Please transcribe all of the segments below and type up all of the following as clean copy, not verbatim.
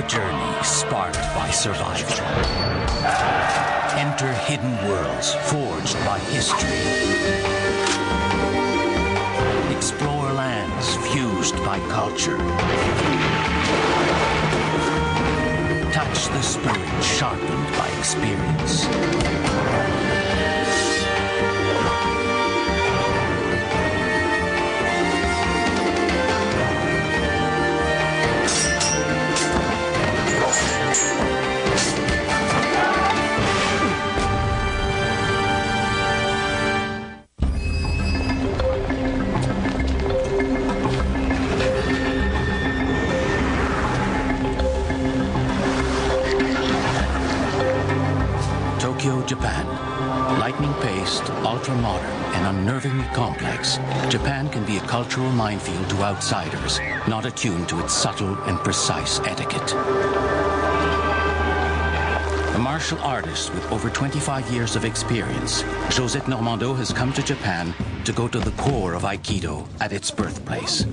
a journey sparked by survival. Enter hidden worlds forged by history. Explore lands fused by culture. Touch the spirit sharpened by experience. Japan. Lightning-paced, ultra-modern, and unnervingly complex, Japan can be a cultural minefield to outsiders, not attuned to its subtle and precise etiquette. A martial artist with over 25 years of experience, Josette Normando has come to Japan to go to the core of Aikido at its birthplace.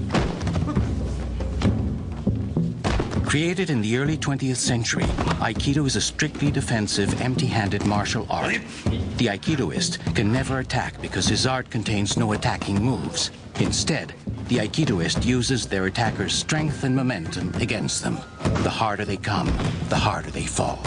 Created in the early 20th century, Aikido is a strictly defensive, empty-handed martial art. The Aikidoist can never attack because his art contains no attacking moves. Instead, the Aikidoist uses their attacker's strength and momentum against them. The harder they come, the harder they fall.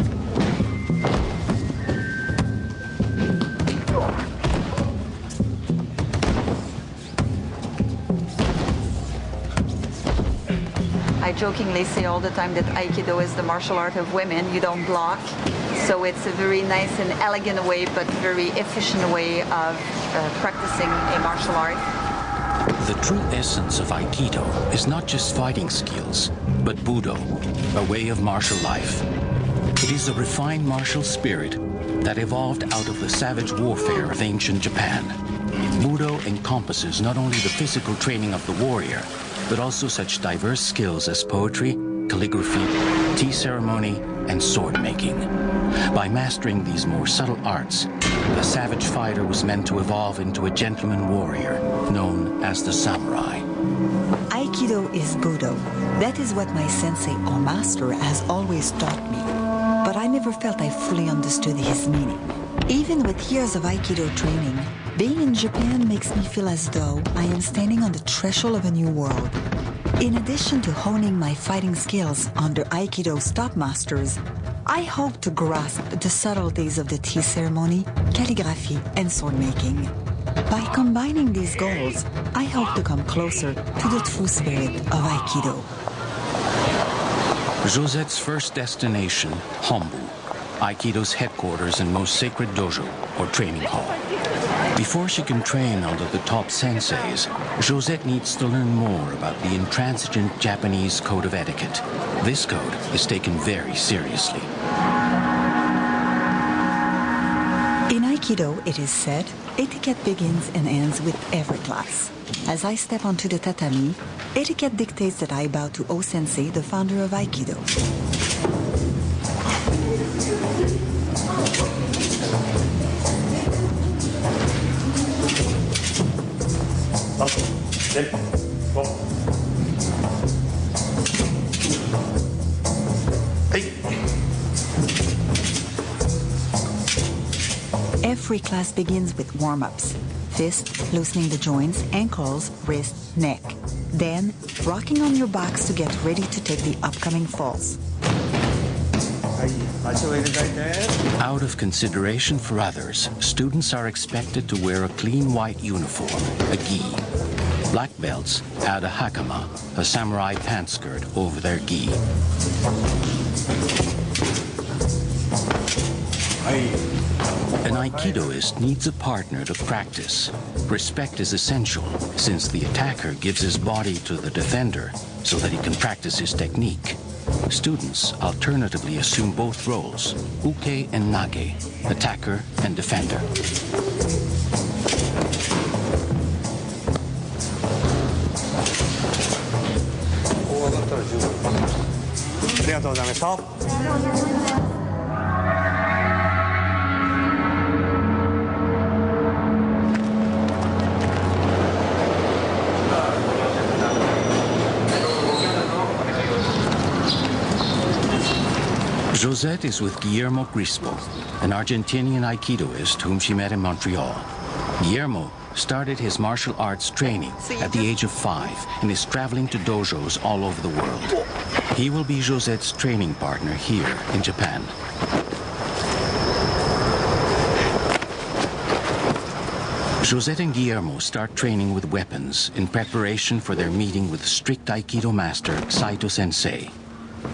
I jokingly say all the time that Aikido is the martial art of women. You don't block. So it's a very nice and elegant way, but very efficient way of practicing a martial art. The true essence of Aikido is not just fighting skills, but Budo, a way of martial life. It is a refined martial spirit that evolved out of the savage warfare of ancient Japan. Budo encompasses not only the physical training of the warrior, but also such diverse skills as poetry, calligraphy, tea ceremony, and sword making. By mastering these more subtle arts, the savage fighter was meant to evolve into a gentleman warrior, known as the samurai. Aikido is Budo. That is what my sensei or master has always taught me. But I never felt I fully understood his meaning. Even with years of Aikido training, being in Japan makes me feel as though I am standing on the threshold of a new world. In addition to honing my fighting skills under Aikido's top masters, I hope to grasp the subtleties of the tea ceremony, calligraphy, and sword making. By combining these goals, I hope to come closer to the true spirit of Aikido. Josette's first destination, Hombu, Aikido's headquarters and most sacred dojo, or training hall. Before she can train under the top senseis, Josette needs to learn more about the intransigent Japanese code of etiquette. This code is taken very seriously. In Aikido, it is said, etiquette begins and ends with every class. As I step onto the tatami, etiquette dictates that I bow to O-sensei, the founder of Aikido. Every class begins with warm-ups. Fist, loosening the joints, ankles, wrist, neck. Then, rocking on your backs to get ready to take the upcoming falls. Out of consideration for others, students are expected to wear a clean white uniform, a gi. Black belts add a hakama, a samurai pant skirt, over their gi. An Aikidoist needs a partner to practice. Respect is essential, since the attacker gives his body to the defender so that he can practice his technique. Students alternatively assume both roles, uke and nage, attacker and defender. Josette is with Guillermo Crispo, an Argentinian Aikidoist whom she met in Montreal. Guillermo started his martial arts training at the age of 5 and is traveling to dojos all over the world. He will be Josette's training partner here in Japan. Josette and Guillermo start training with weapons in preparation for their meeting with strict Aikido master Saito Sensei.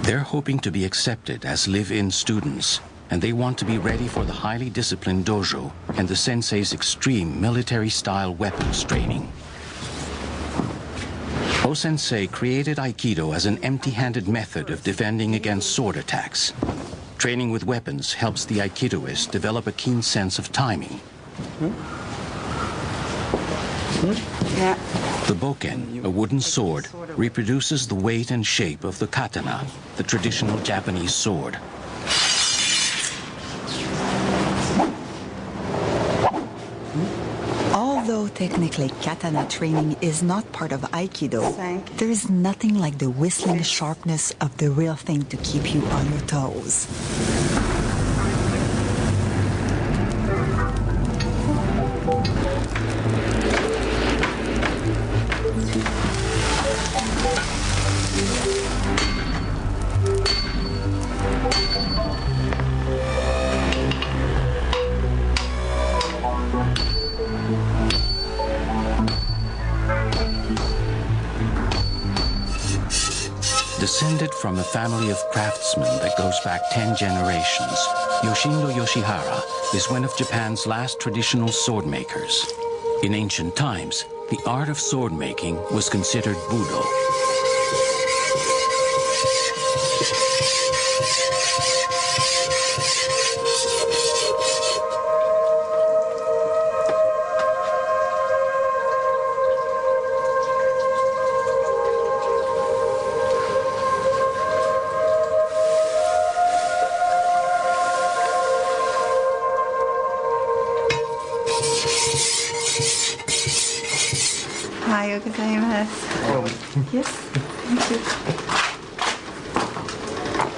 They're hoping to be accepted as live-in students, and they want to be ready for the highly disciplined dojo and the sensei's extreme military-style weapons training. O-sensei created Aikido as an empty-handed method of defending against sword attacks. Training with weapons helps the Aikidoist develop a keen sense of timing. Yeah. The boken, a wooden sword, reproduces the weight and shape of the katana, the traditional Japanese sword. Although technically katana training is not part of Aikido, there is nothing like the whistling sharpness of the real thing to keep you on your toes. Descended from a family of craftsmen that goes back 10 generations, Yoshindo Yoshihara is one of Japan's last traditional sword makers. In ancient times, the art of sword making was considered Budo. Yes, thank you.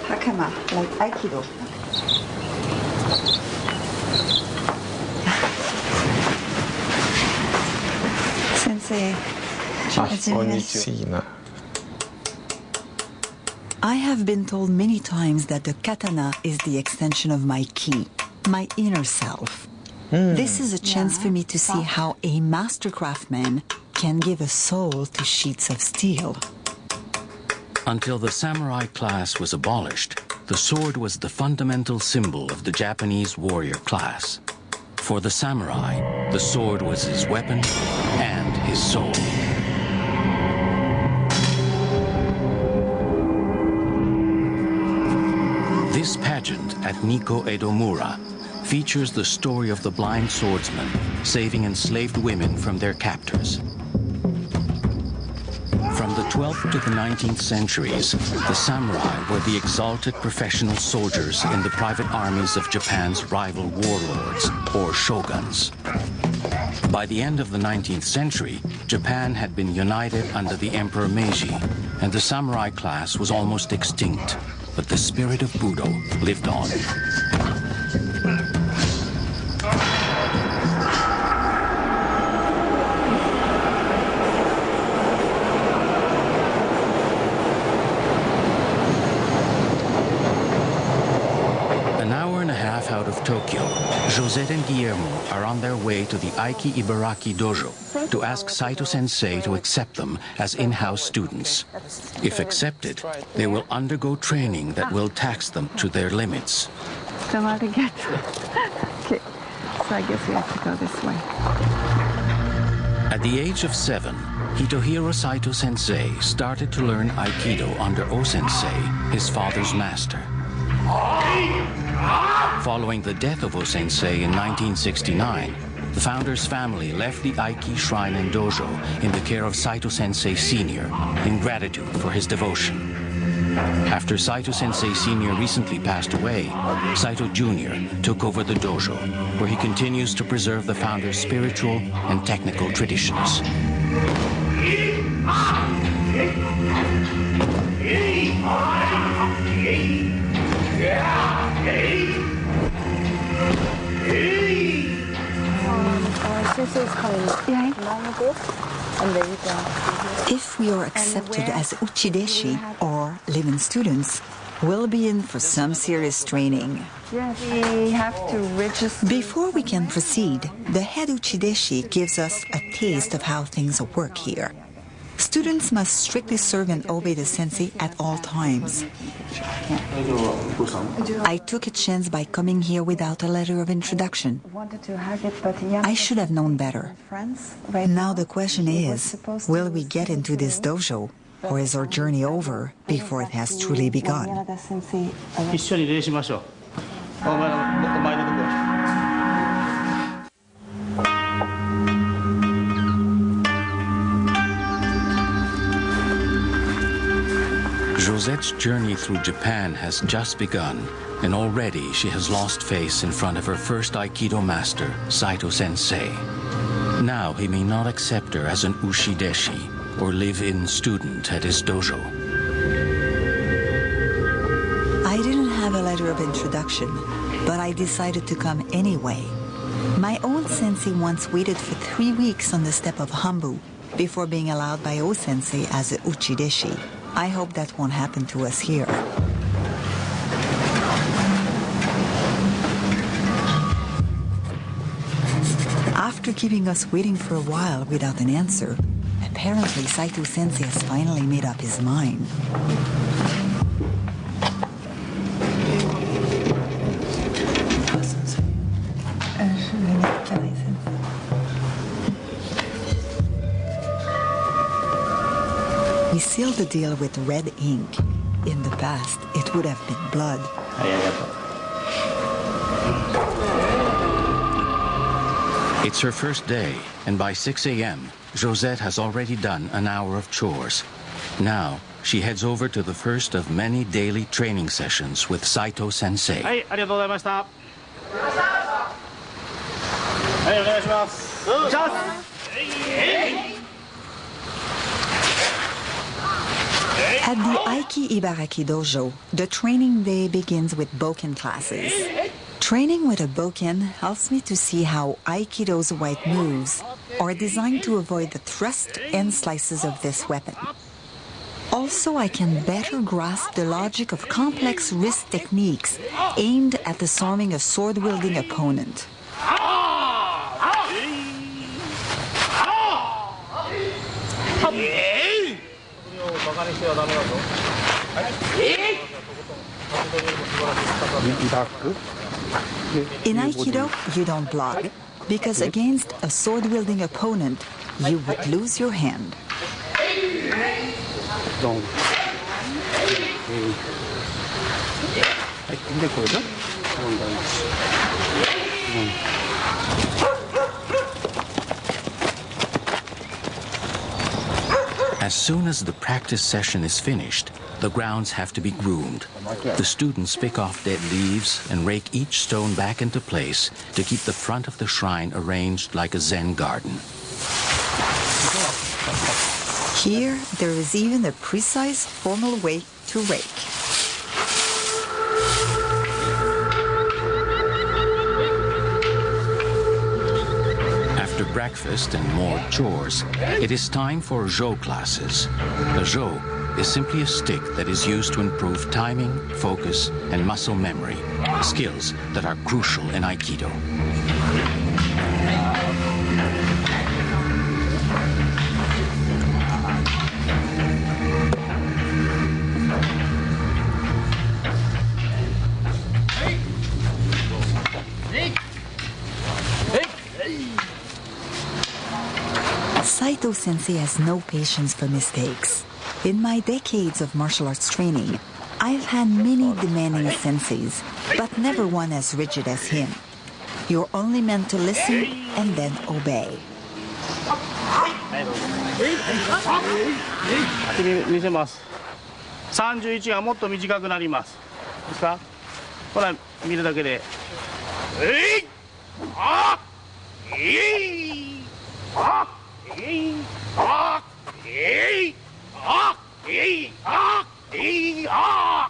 Hakama, like Aikido. Sensei, I have been told many times that the katana is the extension of my ki, my inner self. This is a chance for me to see how a master craftsman can give a soul to sheets of steel. Until the samurai class was abolished, the sword was the fundamental symbol of the Japanese warrior class. For the samurai, the sword was his weapon and his soul. This pageant at Nikko Edomura features the story of the blind swordsman saving enslaved women from their captors. From the 12th to the 19th centuries, the samurai were the exalted professional soldiers in the private armies of Japan's rival warlords, or shoguns. By the end of the 19th century, Japan had been united under the Emperor Meiji, and the samurai class was almost extinct, but the spirit of Budo lived on. Out of Tokyo, Josette and Guillermo are on their way to the Aiki-wiki dojo to ask Saito Sensei to accept them as in-house students. If accepted, they will undergo training that will tax them to their limits. Don't want to get. Okay, so I guess we have to go this way. At the age of 7, Hitohiro Saito Sensei started to learn Aikido under O-sensei, his father's master. Following the death of O-sensei in 1969, the founder's family left the Aiki shrine and dojo in the care of Saito Sensei Sr. in gratitude for his devotion. After Saito Sensei Sr. recently passed away, Saito Jr. took over the dojo, where he continues to preserve the founder's spiritual and technical traditions. Yeah! If we are accepted as uchideshi, or live-in students, we'll be in for some serious training. Yes, we have to register. Before we can proceed, the head uchideshi gives us a taste of how things work here. Students must strictly serve and obey the sensei at all times. I took a chance by coming here without a letter of introduction. I should have known better. Now the question is, will we get into this dojo, or is our journey over before it has truly begun? Josette's journey through Japan has just begun, and already she has lost face in front of her first Aikido master, Saito Sensei. Now he may not accept her as an ushideshi, or live-in student at his dojo. I didn't have a letter of introduction, but I decided to come anyway. My own sensei once waited for 3 weeks on the step of Hambu before being allowed by O-sensei as a uchideshi. I hope that won't happen to us here. After keeping us waiting for a while without an answer, apparently Saito Sensei has finally made up his mind. We sealed the deal with red ink. In the past, it would have been blood. It's her first day, and by 6 a.m., Josette has already done an hour of chores. Now, she heads over to the first of many daily training sessions with Saito Sensei. At the Aiki-wiki dojo, the training day begins with boken classes. Training with a boken helps me to see how Aikido's white moves are designed to avoid the thrust and slices of this weapon. Also, I can better grasp the logic of complex wrist techniques aimed at disarming a sword-wielding opponent. In Aikido, you don't block, because against a sword-wielding opponent, you would lose your hand. As soon as the practice session is finished, the grounds have to be groomed. The students pick off dead leaves and rake each stone back into place to keep the front of the shrine arranged like a Zen garden. Here, there is even a precise, formal way to rake. After breakfast and more chores, it is time for Jo classes. A Jo is simply a stick that is used to improve timing, focus, and muscle memory, skills that are crucial in Aikido. Saito Sensei has no patience for mistakes. In my decades of martial arts training, I've had many demanding senseis, but never one as rigid as him. You're only meant to listen and then obey. 見せます。31がもっと短くなります。ですか？ほら見るだけで。えい！あ！えい！あ！えい！あ！えい！あ！えい！あ！えい！あ！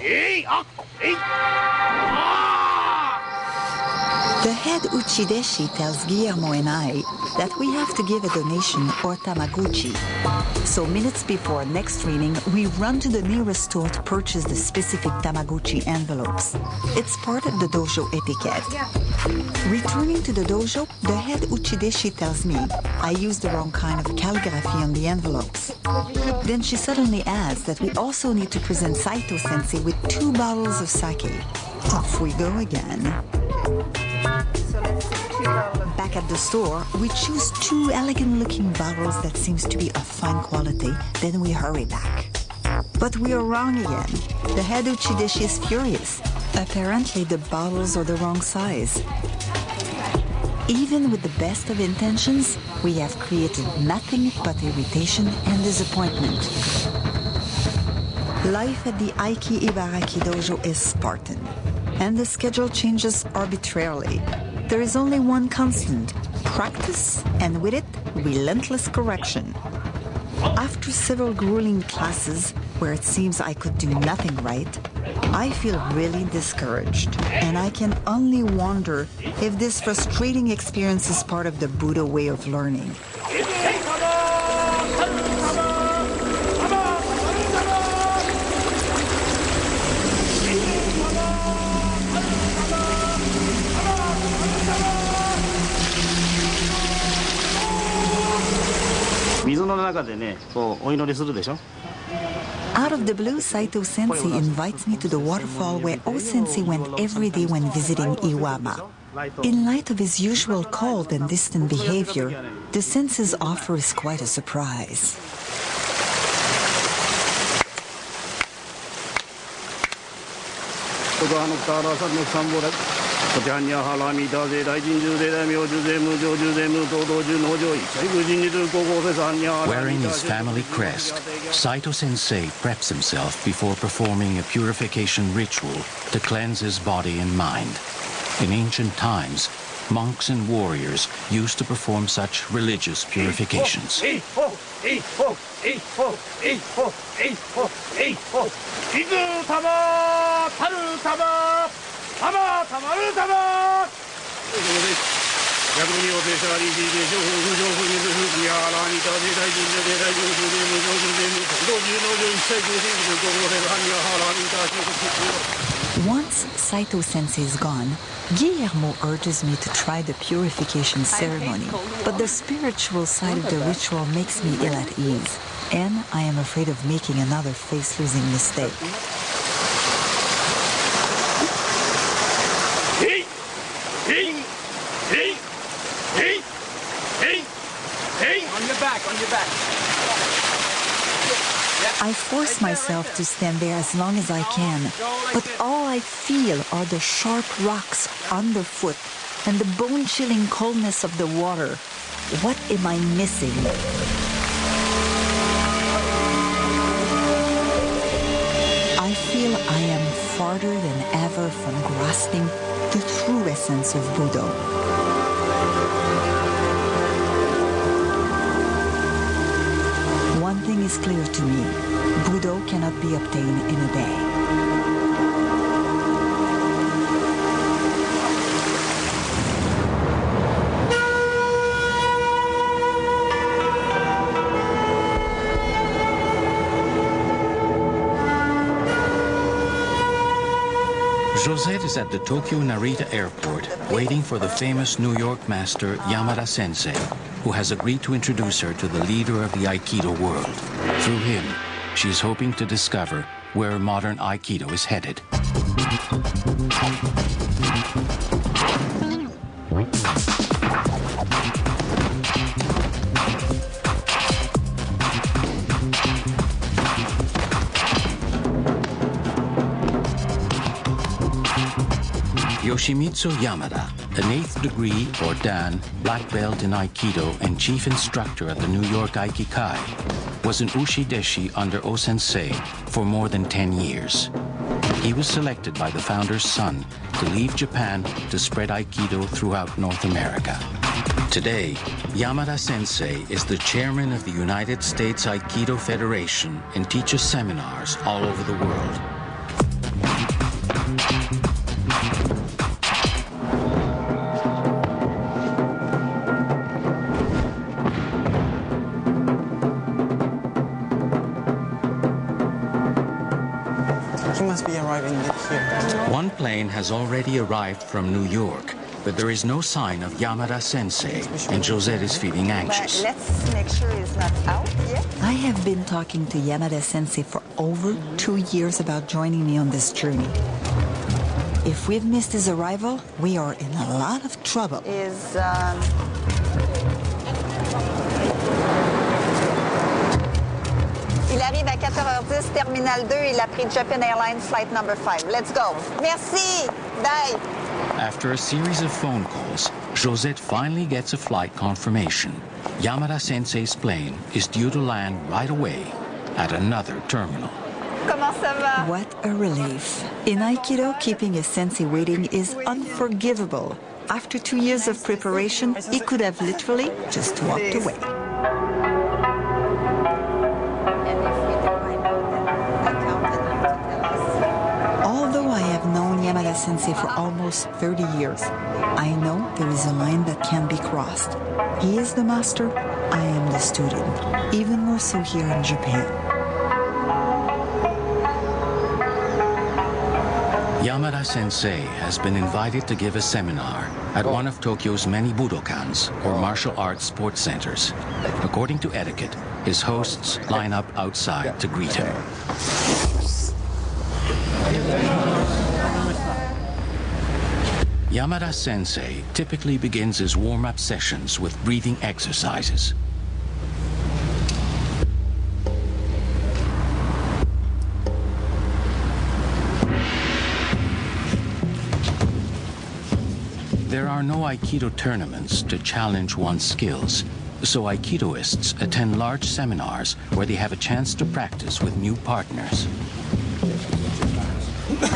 えい！あ！えい！ The head Uchideshi tells Guillermo and I that we have to give a donation or tamaguchi. So minutes before next training, we run to the nearest store to purchase the specific tamaguchi envelopes. It's part of the dojo etiquette. Returning to the dojo, the head Uchideshi tells me I used the wrong kind of calligraphy on the envelopes. Then she suddenly adds that we also need to present Saito-sensei with 2 bottles of sake. Off we go again. Back at the store, we choose 2 elegant-looking bottles that seems to be of fine quality, then we hurry back. But we are wrong again. The head Uchideshi is furious. Apparently the bottles are the wrong size. Even with the best of intentions, we have created nothing but irritation and disappointment. Life at the Aiki-wiki dojo is Spartan, and the schedule changes arbitrarily. There is only one constant: practice, and with it, relentless correction. After several grueling classes, where it seems I could do nothing right, I feel really discouraged, and I can only wonder if this frustrating experience is part of the Buddha way of learning. Out of the blue, Saito-sensei invites me to the waterfall where O-sensei went every day when visiting Iwama. In light of his usual cold and distant behavior, the sensei's offer is quite a surprise. Wearing his family crest, Saito-sensei preps himself before performing a purification ritual to cleanse his body and mind. In ancient times, monks and warriors used to perform such religious purifications. Once Saito-sensei is gone, Guillermo urges me to try the purification ceremony, but the spiritual side of the ritual makes me ill at ease, and I am afraid of making another face-losing mistake. On your back, on your back. I force myself to stand there as long as I can, but all I feel are the sharp rocks underfoot and the bone-chilling coldness of the water. What am I missing? I feel I am farther than ever from grasping the true essence of Buddha. One thing is clear to me: Buddha cannot be obtained in a day. Josette is at the Tokyo Narita airport waiting for the famous New York master Yamada Sensei, who has agreed to introduce her to the leader of the Aikido world. Through him, she is hoping to discover where modern Aikido is headed. Yoshimitsu Yamada, an 8th degree or Dan black belt in Aikido and chief instructor at the New York Aikikai, was an Ushideshi under O-sensei for more than 10 years. He was selected by the founder's son to leave Japan to spread Aikido throughout North America. Today, Yamada Sensei is the chairman of the United States Aikido Federation and teaches seminars all over the world. must be arriving here. One plane has already arrived from New York, but there is no sign of Yamada Sensei, and Josette is feeling anxious. Let's make sure it's not out yet. I have been talking to Yamada Sensei for over 2 years about joining me on this journey. If we've missed his arrival, we are in a lot of trouble. Il arrive à 4h10, Terminal 2. Il a pris Japan Airlines flight number 5. Let's go. Merci. Bye. After a series of phone calls, Josette finally gets a flight confirmation. Yamada Sensei's plane is due to land right away at another terminal. Comment ça va? What a relief. In Aikido, keeping a sensei waiting is unforgivable. After 2 years of preparation, he could have literally just walked away. Although I have known Yamada Sensei for almost 30 years, I know there is a line that can be crossed. He is the master, I am the student, even more so here in Japan. Yamada Sensei has been invited to give a seminar at one of Tokyo's many Budokans, or martial arts sports centers. According to etiquette, his hosts line up outside to greet him. Yamada Sensei typically begins his warm-up sessions with breathing exercises. There are no Aikido tournaments to challenge one's skills, so Aikidoists attend large seminars where they have a chance to practice with new partners.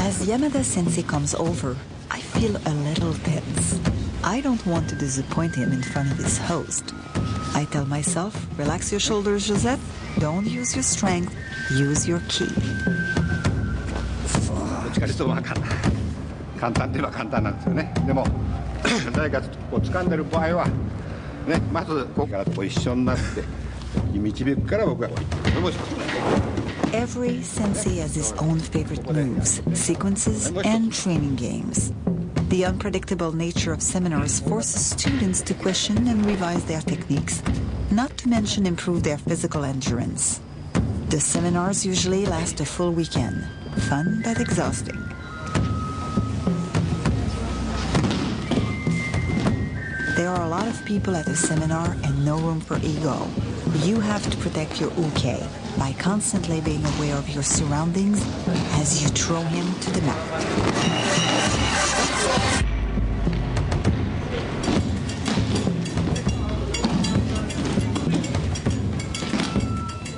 As Yamada Sensei comes over, I feel a little tense. I don't want to disappoint him in front of his host. I tell myself, relax your shoulders, Josette. Don't use your strength, use your ki. どっちかというと簡単っていうのは簡単なんですよね。でも誰かこう掴んでる場合はね、まずここからこう一緒になって導くから僕はこう思います。 Every sensei has his own favorite moves, sequences, and training games. The unpredictable nature of seminars forces students to question and revise their techniques, not to mention improve their physical endurance. The seminars usually last a full weekend. Fun but exhausting. There are a lot of people at a seminar and no room for ego. You have to protect your uke by constantly being aware of your surroundings as you throw him to the mat.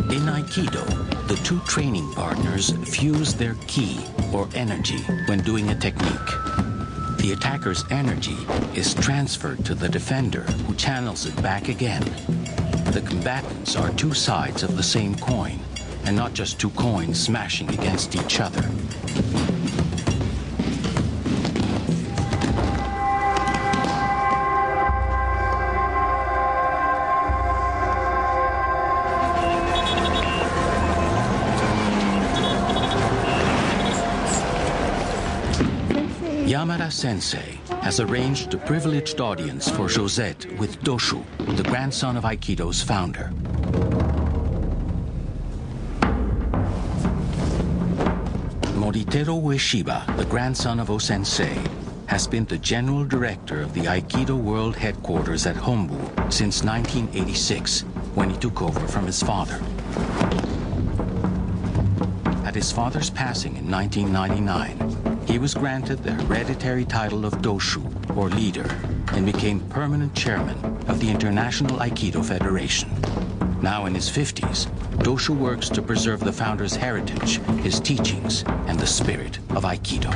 In Aikido, the two training partners fuse their ki, or energy, when doing a technique. The attacker's energy is transferred to the defender, who channels it back again. The combatants are two sides of the same coin, and not just two coins smashing against each other. Yamada Sensei has arranged a privileged audience for Josette with Doshu, the grandson of Aikido's founder. Moriteru Ueshiba, the grandson of O-sensei, has been the general director of the Aikido World Headquarters at Hombu since 1986, when he took over from his father. At his father's passing in 1999, he was granted the hereditary title of Doshu, or leader, and became permanent chairman of the International Aikido Federation. Now in his 50s, Doshu works to preserve the founder's heritage, his teachings, and the spirit of Aikido.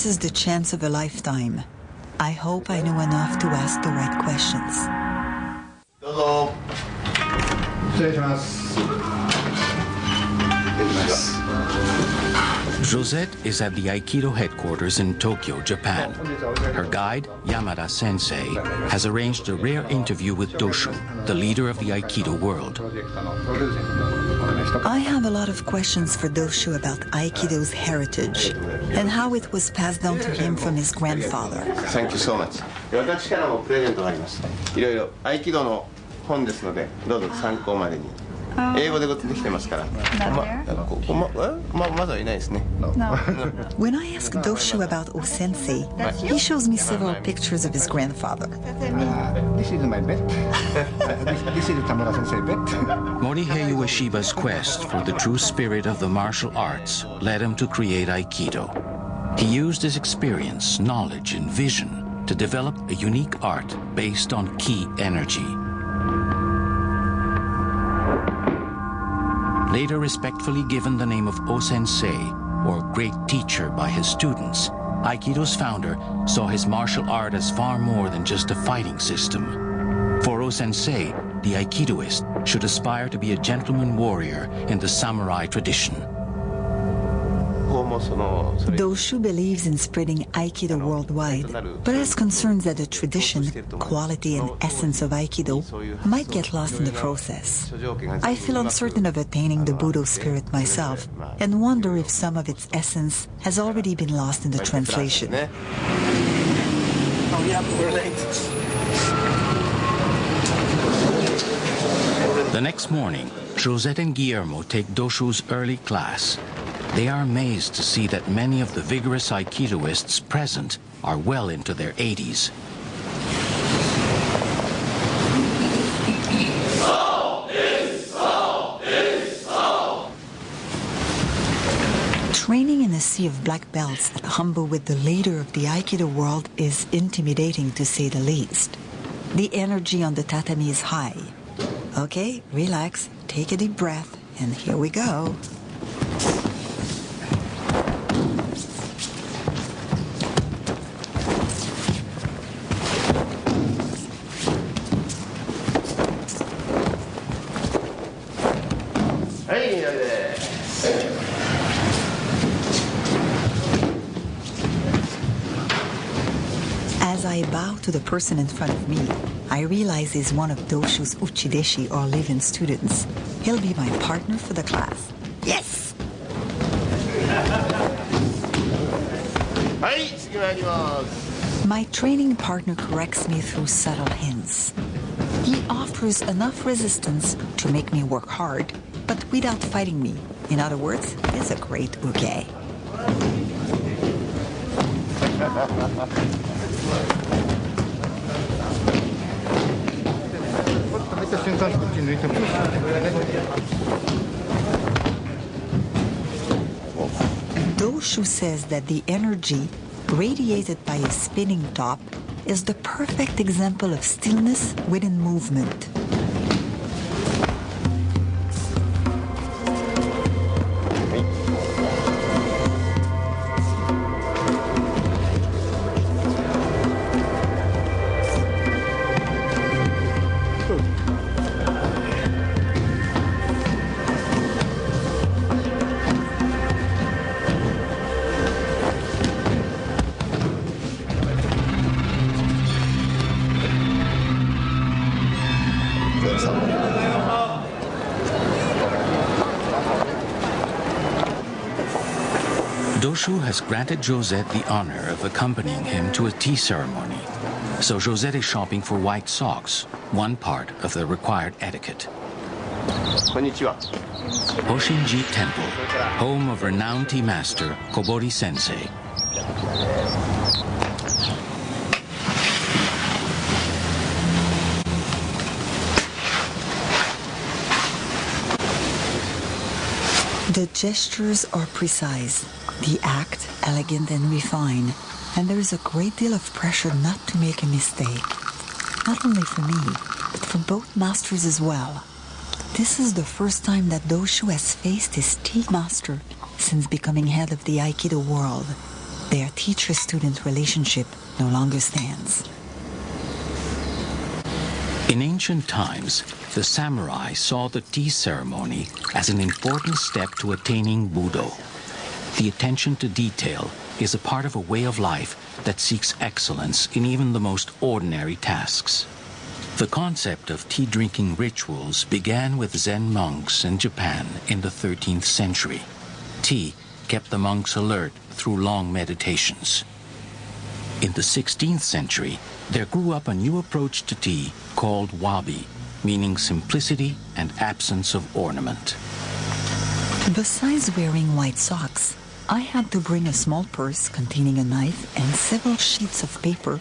This is the chance of a lifetime. I hope I know enough to ask the right questions. どうぞ。失礼します。 Josette is at the Aikido headquarters in Tokyo, Japan. Her guide, Yamada Sensei, has arranged a rare interview with Doshu, the leader of the Aikido world. I have a lot of questions for Doshu about Aikido's heritage and how it was passed down to him from his grandfather. Thank you so much. 私からもプレゼントがあります。いろいろ合気道の本ですので、どうぞ参考までに。英語でできてますから。まだいないですね。When I ask Doshu about O-sensei, he shows me several pictures of his grandfather. This is my bed. This is Tamura Sensei bed. Morihei Ueshiba's quest for the true spirit of the martial arts led him to create Aikido. He used his experience, knowledge, and vision to develop a unique art based on ki energy. Later respectfully given the name of O-sensei, or great teacher by his students, Aikido's founder saw his martial art as far more than just a fighting system. For O-sensei, the Aikidoist should aspire to be a gentleman warrior in the samurai tradition. Doshu believes in spreading Aikido worldwide, but has concerns that the tradition, quality, and essence of Aikido might get lost in the process. I feel uncertain of attaining the Budo spirit myself, and wonder if some of its essence has already been lost in the translation. The next morning, Josette and Guillermo take Doshu's early class. They are amazed to see that many of the vigorous Aikidoists present are well into their 80s. Training in a sea of black belts at Humbo with the leader of the Aikido world is intimidating, to say the least. The energy on the tatami is high. Okay, relax, take a deep breath, and here we go. As I bow to the person in front of me, I realize he's one of Doshu's uchideshi, or live-in students. He'll be my partner for the class. Yes! My training partner corrects me through subtle hints. He offers enough resistance to make me work hard, but without fighting me. In other words, he's a great uke. Doshu says that the energy radiated by a spinning top is the perfect example of stillness within movement. Doshu has granted Josette the honor of accompanying him to a tea ceremony. So Josette is shopping for white socks, one part of the required etiquette. Konnichiwa. Hoshinji Temple, home of renowned tea master Kobori Sensei. The gestures are precise, the act elegant and refined, and there is a great deal of pressure not to make a mistake. Not only for me, but for both masters as well. This is the first time that Doshu has faced his tea master since becoming head of the Aikido world. their teacher-student relationship no longer stands. In ancient times, the samurai saw the tea ceremony as an important step to attaining Budo. The attention to detail is a part of a way of life that seeks excellence in even the most ordinary tasks. The concept of tea-drinking rituals began with Zen monks in Japan in the 13th century. Tea kept the monks alert through long meditations. In the 16th century, there grew up a new approach to tea called wabi, meaning simplicity and absence of ornament. Besides wearing white socks, I had to bring a small purse containing a knife and several sheets of paper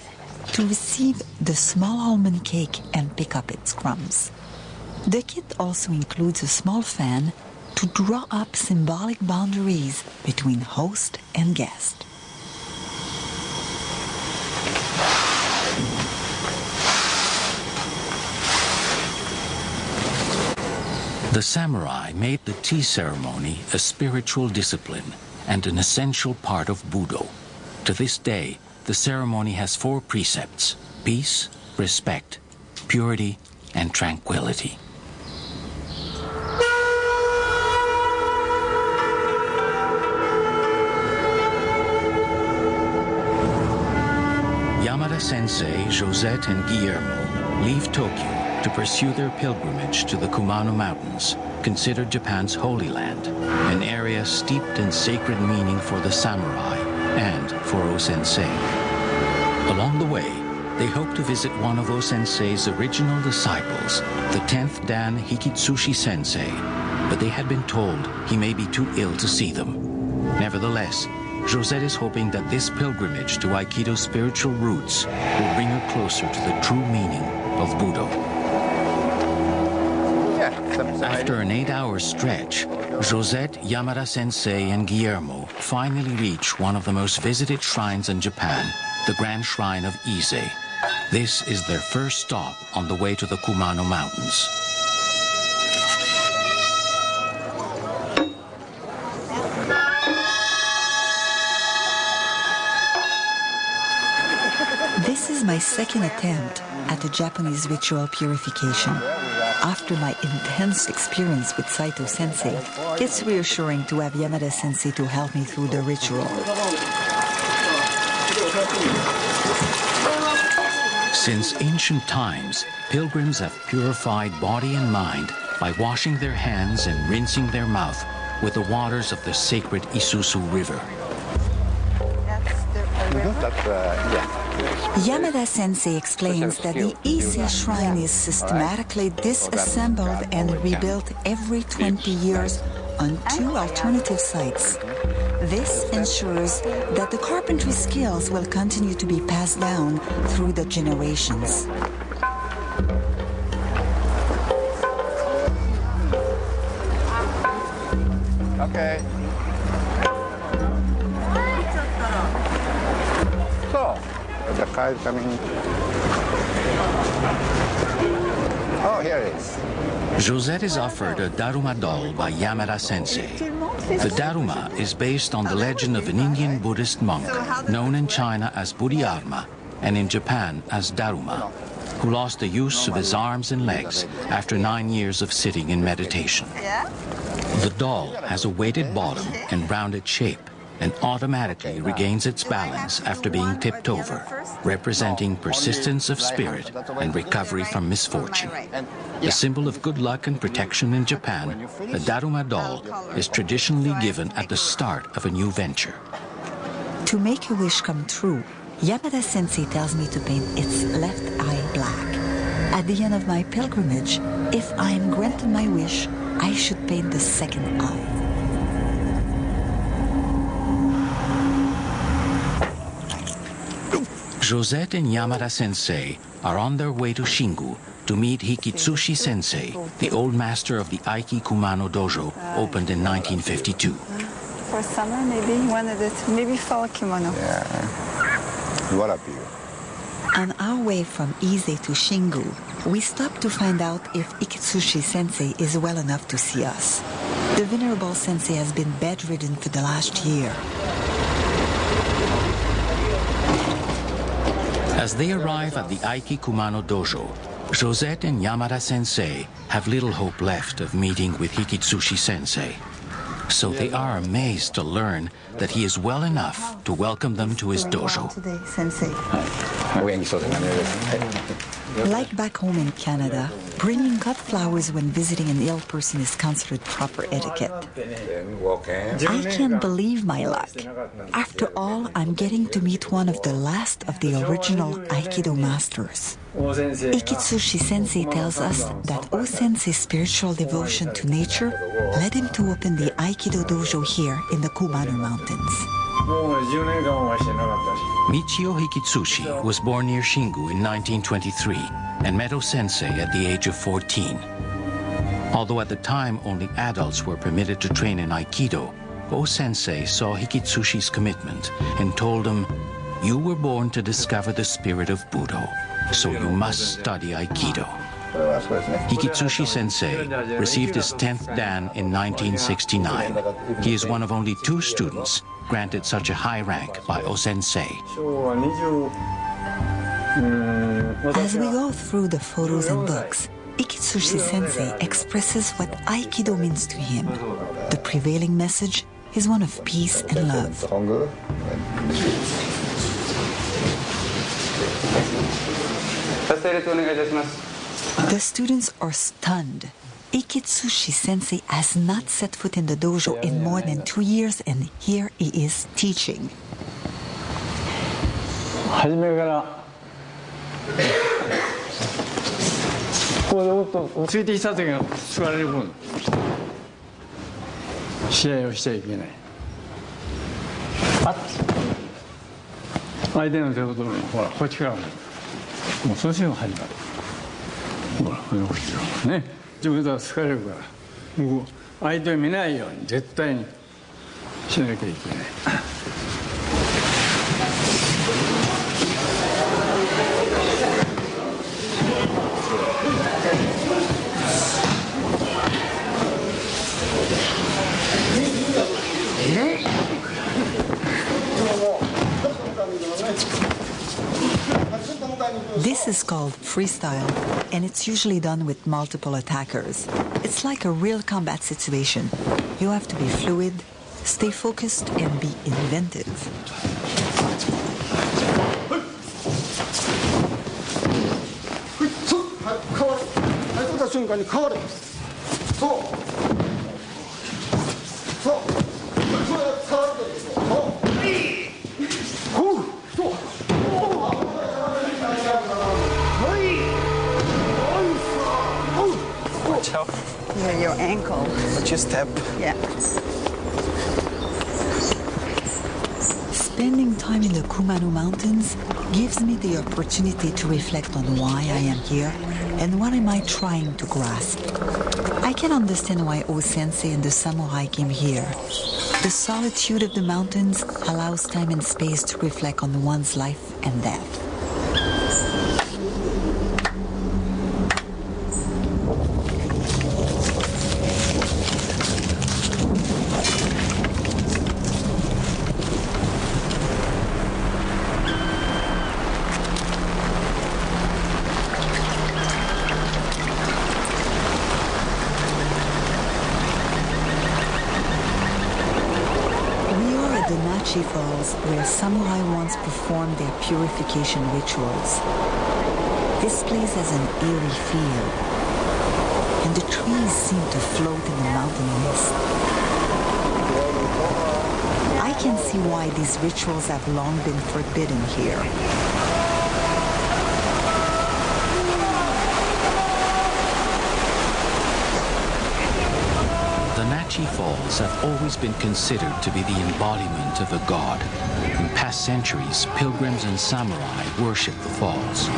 to receive the small almond cake and pick up its crumbs. The kit also includes a small fan to draw up symbolic boundaries between host and guest. The samurai made the tea ceremony a spiritual discipline and an essential part of Budo. To this day, the ceremony has 4 precepts: peace, respect, purity, and tranquility. Yamada-sensei, Josette, and Guillermo leave Tokyo to pursue their pilgrimage to the Kumano Mountains, considered Japan's Holy Land, an area steeped in sacred meaning for the samurai and for O-sensei. Along the way, they hope to visit one of O-sensei's original disciples, the 10th Dan Hikitsushi sensei, but they had been told he may be too ill to see them. Nevertheless, Josette is hoping that this pilgrimage to Aikido's spiritual roots will bring her closer to the true meaning of Budo. After an 8-hour stretch, Josette, Yamada-sensei, and Guillermo finally reach one of the most visited shrines in Japan, the Grand Shrine of Ise. This is their first stop on the way to the Kumano Mountains. This is my second attempt at a Japanese ritual purification. After my intense experience with Saito Sensei, it's reassuring to have Yamada Sensei to help me through the ritual. Since ancient times, pilgrims have purified body and mind by washing their hands and rinsing their mouth with the waters of the sacred Isuzu River. Yamada Sensei explains that the Ise shrine is systematically disassembled and rebuilt every 20 years on 2 alternative sites. This ensures that the carpentry skills will continue to be passed down through the generations. Okay. So, the car is coming. Oh, here it is. Josette is offered a Daruma doll by Yamada Sensei. The Daruma is based on the legend of an Indian Buddhist monk known in China as Bodhidharma and in Japan as Daruma, who lost the use of his arms and legs after 9 years of sitting in meditation. The doll has a weighted bottom and rounded shape and automatically regains its balance after being tipped over, representing persistence of spirit and recovery from misfortune. A symbol of good luck and protection in Japan, a Daruma doll is traditionally given at the start of a new venture. To make a wish come true, Yamada Sensei tells me to paint its left eye black. At the end of my pilgrimage, if I am granted my wish, I should paint the second eye. Josette and Yamada Sensei are on their way to Shingu to meet Hikitsushi Sensei, the old master of the Aiki Kumano Dojo, opened in 1952. For summer, maybe one of the, maybe fall kimono. Yeah. What up here? On our way from Ise to Shingu, we stop to find out if Hikitsushi Sensei is well enough to see us. The venerable sensei has been bedridden for the last year. As they arrive at the Aiki Kumano dojo, Josette and Yamada sensei have little hope left of meeting with Hikitsushi sensei. So they are amazed to learn that he is well enough to welcome them to his dojo. Today, sensei. Like back home in Canada, bringing cut flowers when visiting an ill person is considered proper etiquette. I can't believe my luck. After all, I'm getting to meet one of the last of the original Aikido masters. Hikitsushi sensei tells us that O-sensei's spiritual devotion to nature led him to open the Aikido dojo here in the Kumano Mountains. Michio Hikitsushi was born near Shingu in 1923 and met O-sensei at the age of 14. Although at the time only adults were permitted to train in Aikido, O-sensei saw Hikitsushi's commitment and told him, "You were born to discover the spirit of Budo, so you must study Aikido." Hikitsushi sensei received his 10th Dan in 1969. He is one of only 2 students granted such a high rank by O-sensei. As we go through the photos and books, Hikitsushi sensei expresses what Aikido means to him. The prevailing message is one of peace and love. The students are stunned. Hikitsushi sensei has not set foot in the dojo in more than 2 years, and here he is teaching. 初めからここでおっとついてきた時が座れる分試合をしちゃいけない。相手の手元にほらこっちからもうその瞬間始まる。ほらこれ起きてるね。自分だと疲れるからもう相手を見ないように絶対にしなきゃいけない。This is called freestyle, and it's usually done with multiple attackers. It's like a real combat situation. You have to be fluid, stay focused, and be inventive. Yeah, your ankle. Watch your step. Yeah. Spending time in the Kumano Mountains gives me the opportunity to reflect on why I am here and what am I trying to grasp. I can understand why O-sensei and the samurai came here. The solitude of the mountains allows time and space to reflect on one's life and death. Falls, where samurai once performed their purification rituals. This place has an eerie feel, and the trees seem to float in the mountain mist. I can see why these rituals have long been forbidden here. The Nachi Falls have always been considered to be the embodiment of a god. In past centuries, pilgrims and samurai worshiped the falls.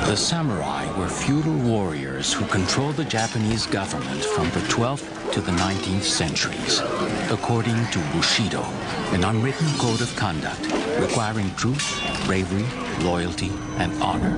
The samurai were feudal warriors who controlled the Japanese government from the 12th to the 19th centuries, according to Bushido, an unwritten code of conduct requiring truth, bravery, loyalty, and honor.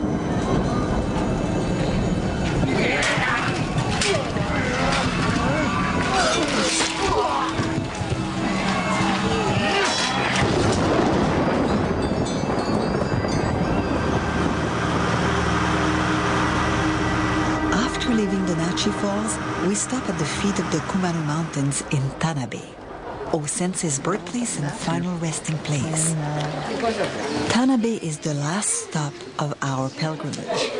Tomodachi Falls, we stop at the feet of the Kumano Mountains in Tanabe, O-sensei's birthplace and final resting place. Tanabe is the last stop of our pilgrimage.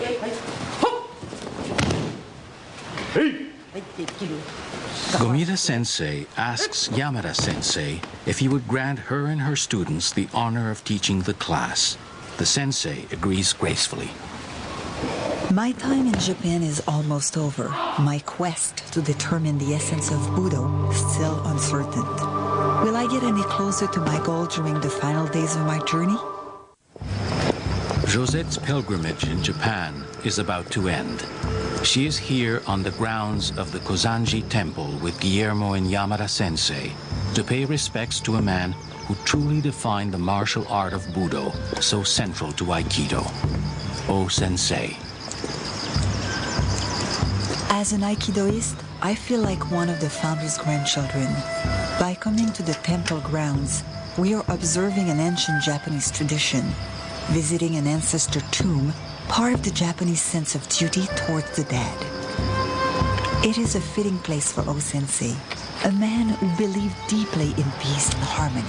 Gomita Sensei asks Yamada Sensei if he would grant her and her students the honor of teaching the class. The sensei agrees gracefully. My time in Japan is almost over. My quest to determine the essence of Budo is still uncertain. Will I get any closer to my goal during the final days of my journey? Josette's pilgrimage in Japan is about to end. She is here on the grounds of the Kozanji Temple with Guillermo and Yamada Sensei to pay respects to a man who truly defined the martial art of Budo, so central to Aikido. O Sensei. As an Aikidoist, I feel like one of the founder's grandchildren. By coming to the temple grounds, we are observing an ancient Japanese tradition, visiting an ancestor tomb, part of the Japanese sense of duty towards the dead. It is a fitting place for O-sensei, a man who believed deeply in peace and harmony.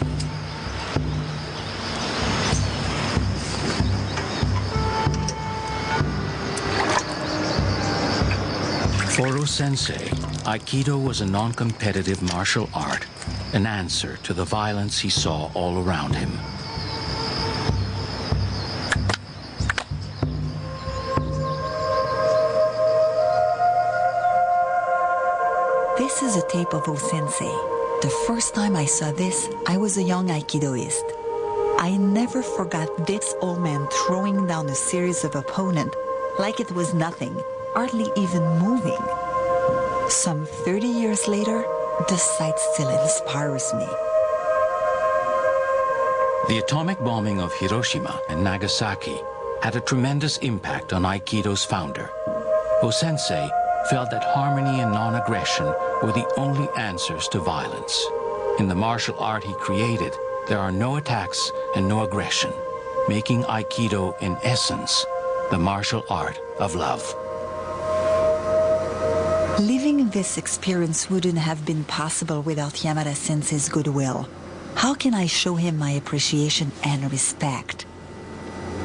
For O-sensei, Aikido was a non-competitive martial art, an answer to the violence he saw all around him. This is a tape of O-sensei. The first time I saw this, I was a young Aikidoist. I never forgot this old man throwing down a series of opponents like it was nothing, hardly even moving. Some 30 years later, the sight still inspires me. The atomic bombing of Hiroshima and Nagasaki had a tremendous impact on Aikido's founder. O-sensei felt that harmony and non-aggression were the only answers to violence. In the martial art he created, there are no attacks and no aggression, making Aikido, in essence, the martial art of love. Living this experience wouldn't have been possible without Yamada Sensei's goodwill. How can I show him my appreciation and respect?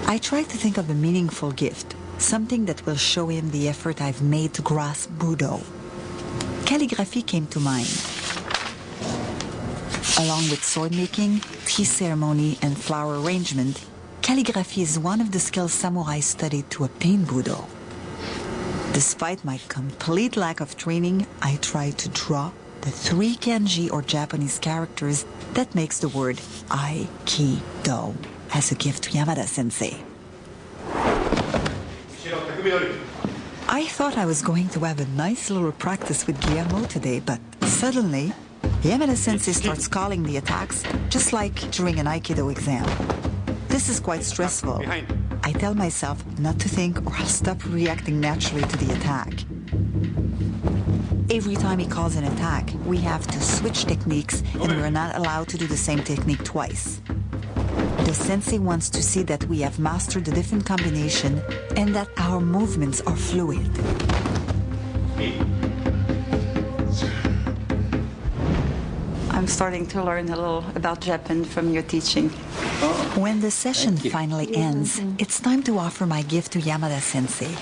I try to think of a meaningful gift, something that will show him the effort I've made to grasp Budo. Calligraphy came to mind. Along with sword making, tea ceremony, and flower arrangement, calligraphy is one of the skills samurai studied to obtain Budo. Despite my complete lack of training, I tried to draw the 3 kanji or Japanese characters that makes the word Aikido as a gift to Yamada Sensei. I thought I was going to have a nice little practice with Guillermo today, but suddenly, Yamada Sensei starts calling the attacks just like during an Aikido exam. This is quite stressful. I tell myself not to think or I'll stop reacting naturally to the attack. Every time he calls an attack, we have to switch techniques and we're not allowed to do the same technique twice. The sensei wants to see that we have mastered the different combination and that our movements are fluid. I'm starting to learn a little about Japan from your teaching. When the session finally ends, it's time to offer my gift to Yamada Sensei.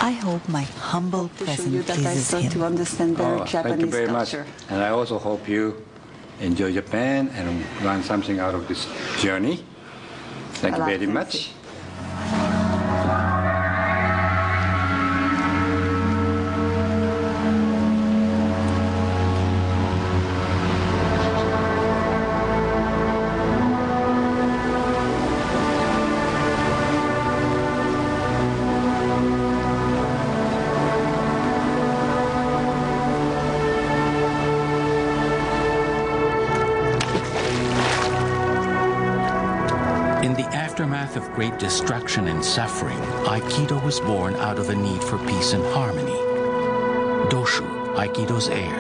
I hope my humble present pleases him. To understand their Japanese thank you very culture. much. And I also hope you enjoy Japan and learn something out of this journey. Thank you very much. In the aftermath of great destruction and suffering, Aikido was born out of a need for peace and harmony. Doshu, Aikido's heir.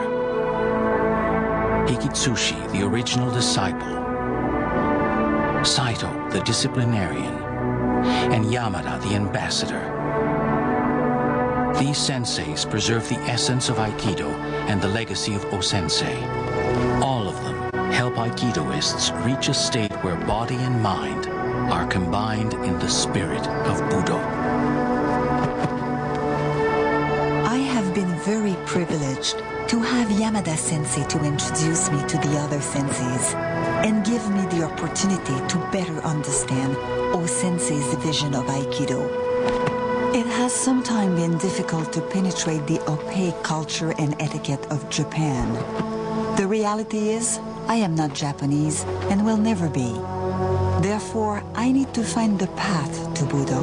Hikitsushi, the original disciple. Saito, the disciplinarian. And Yamada, the ambassador. These senseis preserve the essence of Aikido and the legacy of O-sensei. All of them help Aikidoists reach a state where body and mind are combined in the spirit of Budo. I have been very privileged to have Yamada Sensei to introduce me to the other senseis and give me the opportunity to better understand O-sensei's vision of Aikido. It has sometimes been difficult to penetrate the opaque culture and etiquette of Japan. The reality is, I am not Japanese and will never be. Therefore, I need to find the path to Budo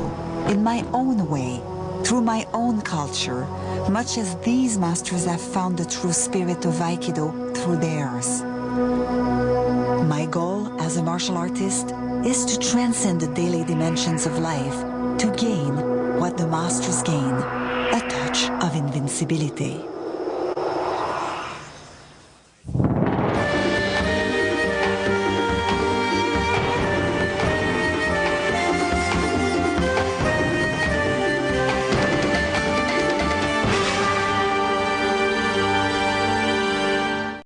in my own way, through my own culture, much as these masters have found the true spirit of Aikido through theirs. My goal as a martial artist is to transcend the daily dimensions of life to gain what the masters gain, a touch of invincibility.